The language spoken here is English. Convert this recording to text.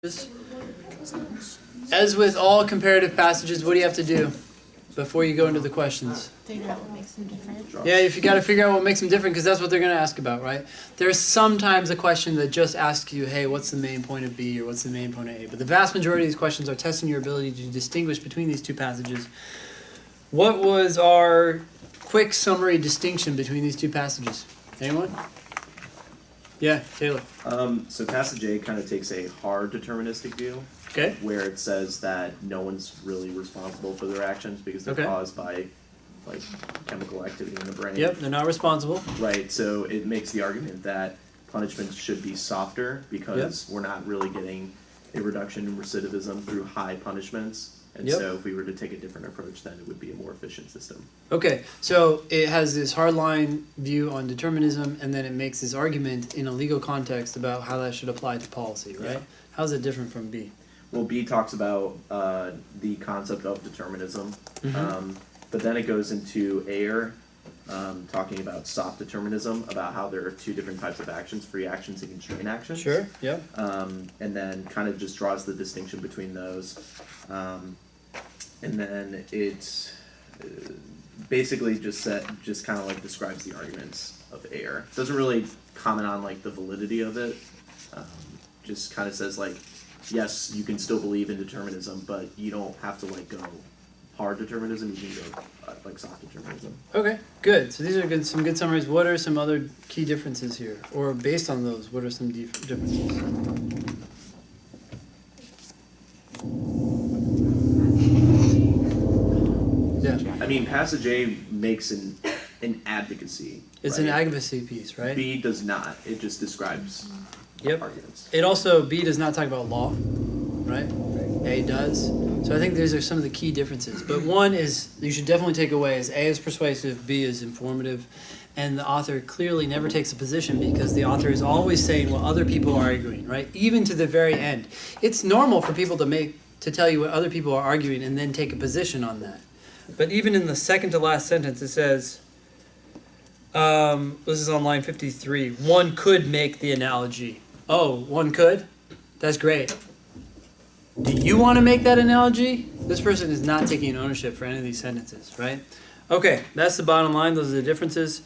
As with all comparative passages, what do you have to do before you go into the questions? Figure out what makes them different. Yeah, if you got to figure out what makes them different, because that's what they're going to ask about, right? There's sometimes a question that just asks you, hey, what's the main point of B or what's the main point of A? But the vast majority of these questions are testing your ability to distinguish between these two passages. What was our quick summary distinction between these two passages? Anyone? Yeah, Taylor. So passage A kind of takes a hard deterministic view, Okay. where it says that no one's really responsible for their actions because they're Okay. caused by like chemical activity in the brain. Yep, they're not responsible. Right. So it makes the argument that punishments should be softer because we're not really getting a reduction in recidivism through high punishments. And Yep. so if we were to take a different approach, then it would be a more efficient system. Okay, so it has this hardline view on determinism, and then it makes this argument in a legal context about how that should apply to policy, right? Yeah. How's it different from B? Well, B talks about the concept of determinism, Mm-hmm. but then it goes into AIR, talking about soft determinism, about how there are two different types of actions, free actions and constrained actions. Sure, yeah. And then kind of just draws the distinction between those. And then it basically just kind of like describes the arguments of AIR. Doesn't really comment on like the validity of it. Just kind of says like, yes, you can still believe in determinism, but you don't have to like go hard determinism. You can go like soft determinism. Okay, good. So these are some good summaries. What are some other key differences here? Or based on those, what are some differences? Yeah, I mean, passage A makes an advocacy. it's right? an advocacy piece, right? B does not. It just describes Yep. arguments. It also, B does not talk about law, right? A does. So I think these are some of the key differences. But one is, you should definitely take away, is A is persuasive, B is informative, and the author clearly never takes a position because the author is always saying what other people are arguing, right? Even to the very end. It's normal for people to tell you what other people are arguing and then take a position on that. But even in the second to last sentence, it says, this is on line 53, one could make the analogy. Oh, one could? That's great. Do you want to make that analogy? This person is not taking ownership for any of these sentences, right? Okay, that's the bottom line. Those are the differences.